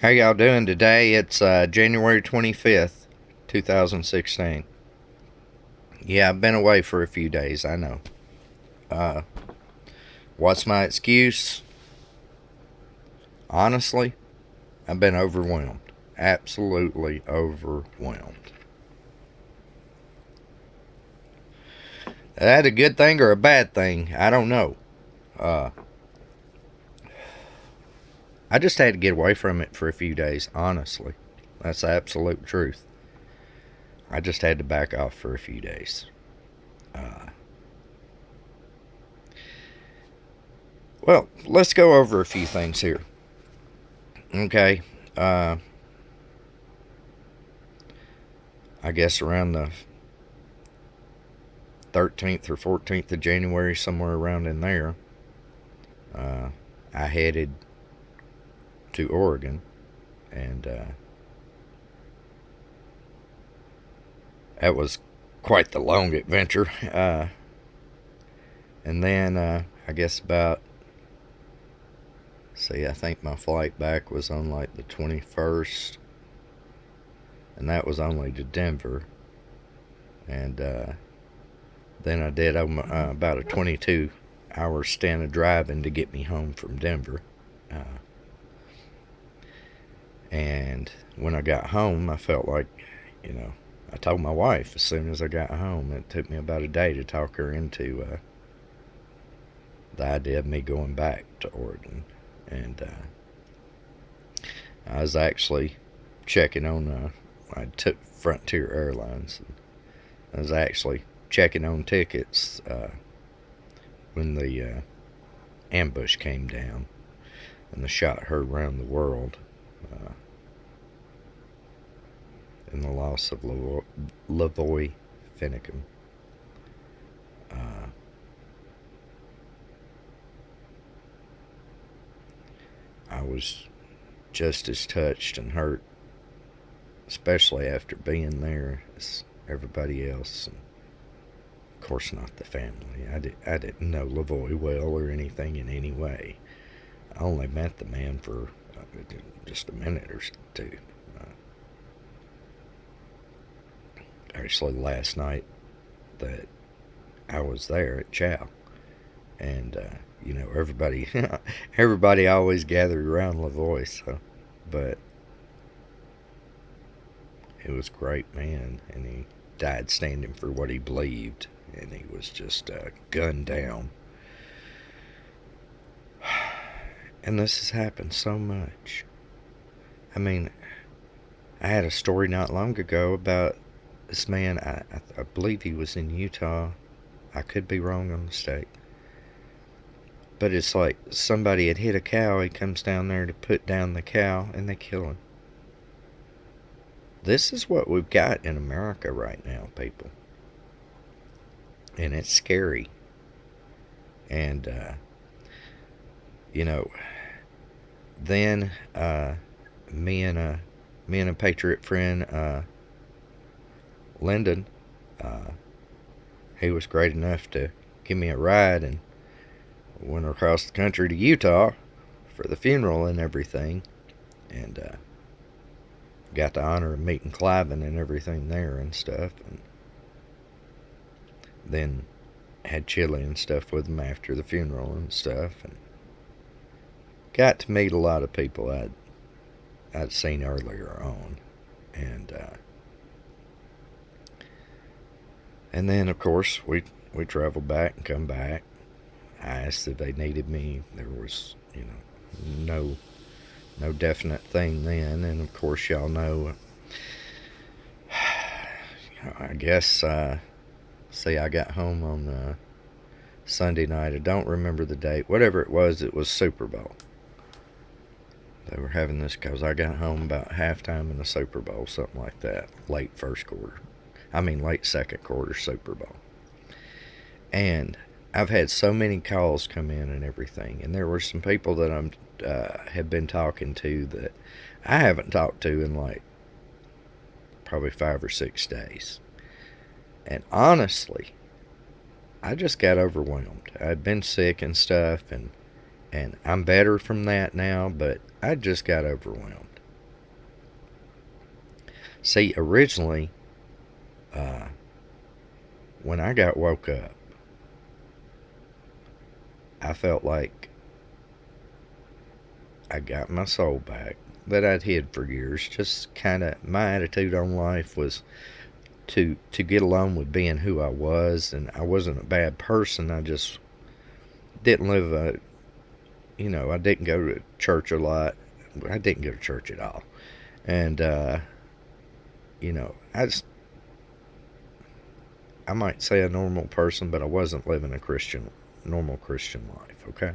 How y'all doing today? It's January 25th, 2016. Yeah, I've been away for a few days, I know. Uh, what's my excuse? Honestly, I've been overwhelmed. Absolutely overwhelmed. Is that a good thing or a bad thing? I don't know. Uh, I just had to get away from it for a few days, honestly. That's the absolute truth. I just had to back off for a few days. Uh, well, let's go over a few things here. Okay. Uh, I guess around the 13th or 14th of January, somewhere around in there, uh, I headed to Oregon, and that was quite the long adventure. And then I guess I think my flight back was on like the 21st, and that was only to Denver. And then I did about a 22-hour stint of driving to get me home from Denver. Uh, and when I got home, I felt like, you know, I told my wife as soon as I got home. It took me about a day to talk her into the idea of me going back to Oregon. And I was actually checking on, I took Frontier Airlines. And I was actually checking on tickets when the ambush came down and the shot heard around the world. Uh, and the loss of Lavoy Finicum. Uh, I was just as touched and hurt, especially after being there, as everybody else. And of course, not the family. I didn't know Lavoy well or anything in any way. I only met the man for just a minute or two. Uh, Actually, last night that I was there at Chow, and everybody everybody always gathered around Lavoie. But it was great, man, and he died standing for what he believed, and he was just gunned down. And this has happened so much. I mean, I had a story not long ago about this man. I believe he was in Utah. I could be wrong on the state. But it's like somebody had hit a cow. He comes down there to put down the cow, and they kill him. This is what we've got in America right now, people. And it's scary. And, you know, then me and a patriot friend, Lyndon, he was great enough to give me a ride, and went across the country to Utah for the funeral and everything. And got the honor of meeting Cliven and everything there and stuff. And then had chili and stuff with him after the funeral and stuff. And got to meet a lot of people I'd seen earlier on. And then, of course, we traveled back and come back. I asked if they needed me. There was, no definite thing then. And of course, y'all know, I guess, see, I got home on Sunday night. I don't remember the date. Whatever it was Super Bowl. They were having this because I got home about halftime in the Super Bowl, something like that. Late second quarter Super Bowl. And I've had so many calls come in and everything. And there were some people that I'm have been talking to that I haven't talked to in like probably 5 or 6 days. And honestly, I just got overwhelmed. I'd been sick and stuff, and I'm better from that now, but I just got overwhelmed. See, originally, when I got woke up, I felt like I got my soul back that I'd hid for years. Just kind of my attitude on life was to get along with being who I was, and I wasn't a bad person. I just didn't live a, I didn't go to church a lot. I didn't go to church at all, and I might say a normal person, but I wasn't living a normal Christian life. Okay,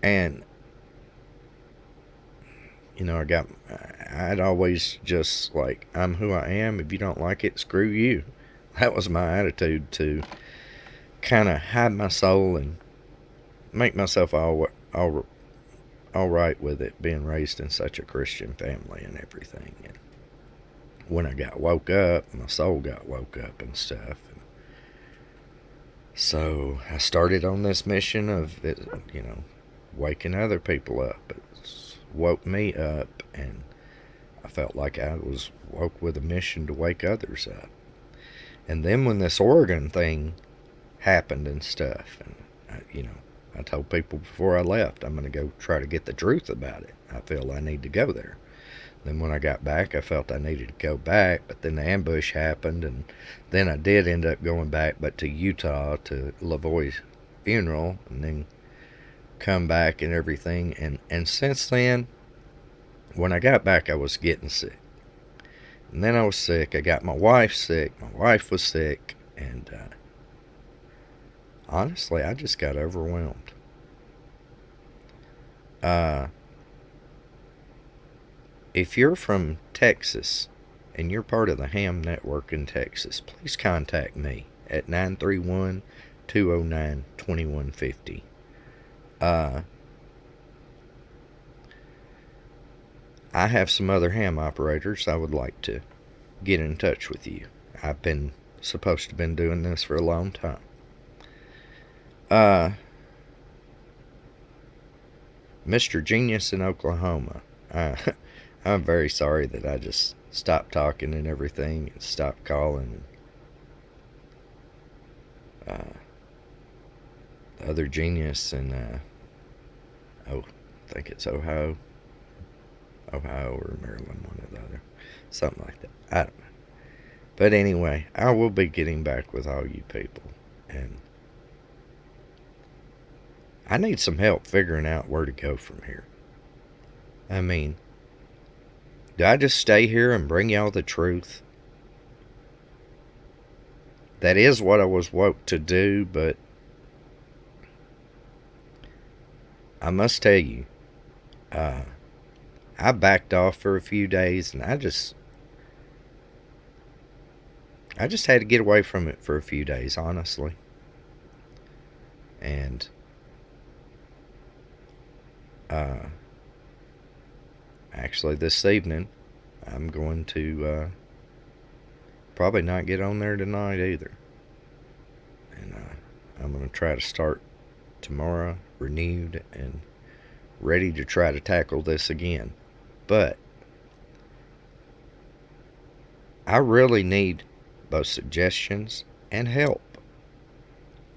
and I'd always just like, I'm who I am. If you don't like it, screw you. That was my attitude, to kind of hide my soul and make myself all right with it, being raised in such a Christian family and everything. And when I got woke up, my soul got woke up and stuff. And so I started on this mission of, waking other people up. It woke me up, and I felt like I was woke with a mission to wake others up. And then when this Oregon thing happened and stuff, and I told people before I left, I'm going to go try to get the truth about it. I feel I need to go there. Then when I got back, I felt I needed to go back, but then the ambush happened, and then I did end up going back, but to Utah, to Lavoie's funeral, and then come back and everything. And since then, when I got back, I was getting sick. And then I was sick. I got my wife sick. My wife was sick. And honestly, I just got overwhelmed. If you're from Texas and you're part of the Ham Network in Texas, please contact me at 931-209-2150. I have some other ham operators I would like to get in touch with you. I've been supposed to have been doing this for a long time. Mr. Genius in Oklahoma. I'm very sorry that I just stopped talking and everything, and stopped calling. The other genius in, I think it's Ohio or Maryland, one or the other, something like that. I don't know. But anyway, I will be getting back with all you people, and I need some help figuring out where to go from here. I mean, do I just stay here and bring y'all the truth? That is what I was woke to do, but I must tell you, I backed off for a few days, and I just had to get away from it for a few days, honestly. And actually this evening, I'm going to probably not get on there tonight either. And I'm going to try to start tomorrow renewed and ready to try to tackle this again. But I really need both suggestions and help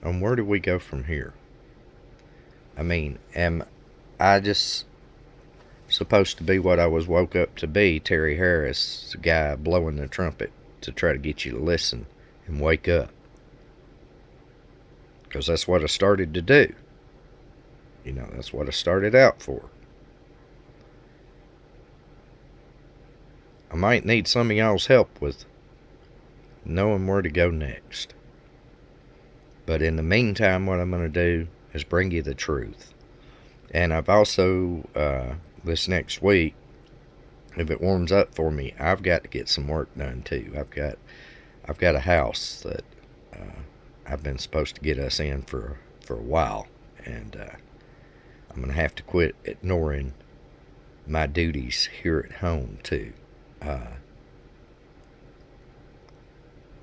on where do we go from here. I mean, am I just supposed to be what I was woke up to be, Terry Harris, the guy blowing the trumpet to try to get you to listen and wake up? Because that's what I started to do. That's what I started out for. I might need some of y'all's help with knowing where to go next. But in the meantime, what I'm going to do is bring you the truth. And I've also, this next week, if it warms up for me, I've got to get some work done too. I've got a house that I've been supposed to get us in for a while, and I'm going to have to quit ignoring my duties here at home too.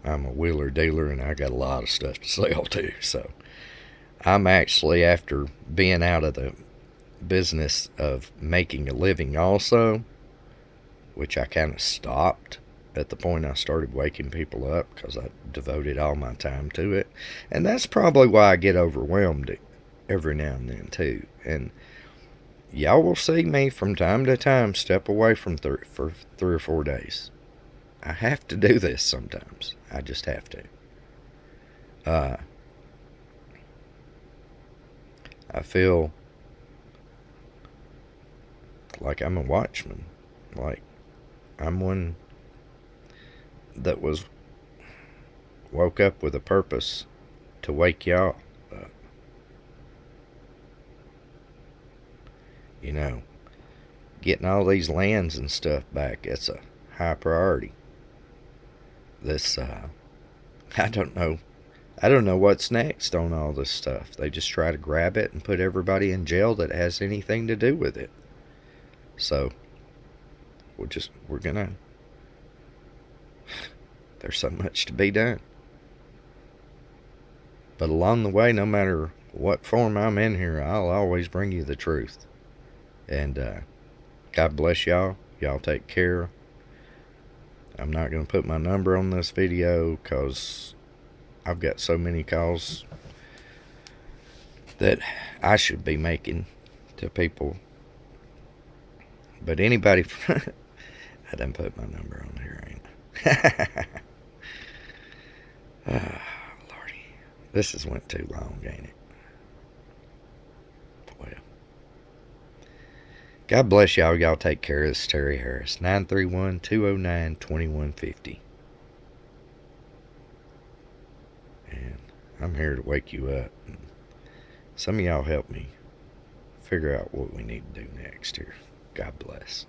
I'm a wheeler dealer, and I got a lot of stuff to sell too. So I'm actually, after being out of the business of making a living also, which I kind of stopped at the point I started waking people up because I devoted all my time to it. And that's probably why I get overwhelmed every now and then, too. And y'all will see me from time to time step away from for 3 or 4 days. I have to do this sometimes. I just have to. I feel like I'm a watchman. Like I'm one that woke up with a purpose to wake y'all up. You know, getting all these lands and stuff back, it's a high priority. This, I don't know. I don't know what's next on all this stuff. They just try to grab it and put everybody in jail that has anything to do with it. So, we're gonna, there's so much to be done. But along the way, no matter what form I'm in here, I'll always bring you the truth. And God bless y'all. Y'all take care. I'm not going to put my number on this video because I've got so many calls that I should be making to people. But anybody, I didn't put my number on here, ain't I? Lordy, this has went too long, ain't it? Well, God bless y'all. Y'all take care. This is Terry Harris, 931-209-2150. And I'm here to wake you up. And some of y'all help me figure out what we need to do next here. God bless.